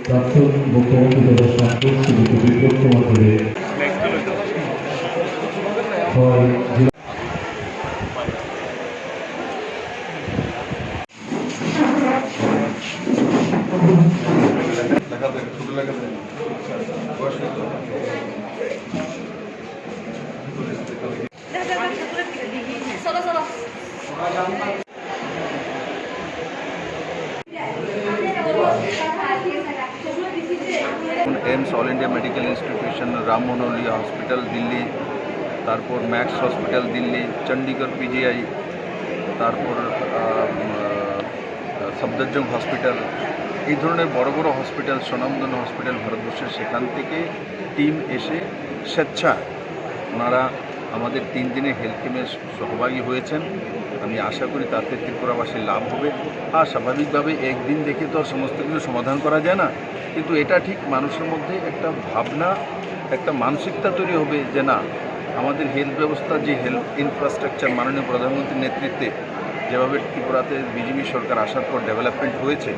প্রাক্তন মুখ্যমন্ত্রী তথা সাংসদ শ্রীমতী বিপ্লব কুমার দেবের হয় AIIMS all India medical institution Ram Manohar hospital Delhi तारपर Max hospital Delhi Chandigarh PGI तारपर सफदरजंग हॉस्पिटल এই ধরনের বড় বড় হসপিটাল স্বনামধন্য হসপিটাল ভারতবর্ষের সেখান থেকে টিম এসে স্বেচ্ছা ওনারা আমাদের 3 দিনের হেলথ ক্যাম্পে সহভাগী হয়েছেন। আমি আশা করি তাতে ত্রিপুরাবাসীর লাভ হবে। আর স্বাভাবিকভাবে একদিন দেখে তো আর সমস্ত কিছু সমাধান করা যায় না, কিন্তু এটা ঠিক মানুষের মধ্যে একটা ভাবনা, একটা মানসিকতা তৈরি হবে যে না, আমাদের হেলথ ব্যবস্থা, যে হেলথ ইনফ্রাস্ট্রাকচার মাননীয় প্রধানমন্ত্রীর নেতৃত্বে যেভাবে ত্রিপুরাতে বিজেপি সরকার আসার পর ডেভেলপমেন্ট হয়েছে,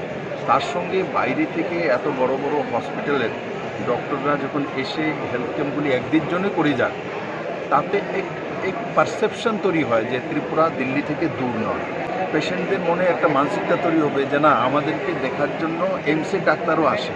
তার সঙ্গে বাইরে থেকে এত বড় বড় হসপিটালের ডক্টররা যখন এসে হেলথ ক্যাম্পগুলি একদিনের জন্য করে যান, তাতে এক পারসেপশন তৈরি হয় যে ত্রিপুরা দিল্লি থেকে দূর নয়। পেশেন্টদের মনে একটা মানসিকতা তৈরি হবে যে না, আমাদেরকে দেখার জন্য এমসে ডাক্তারও আসে।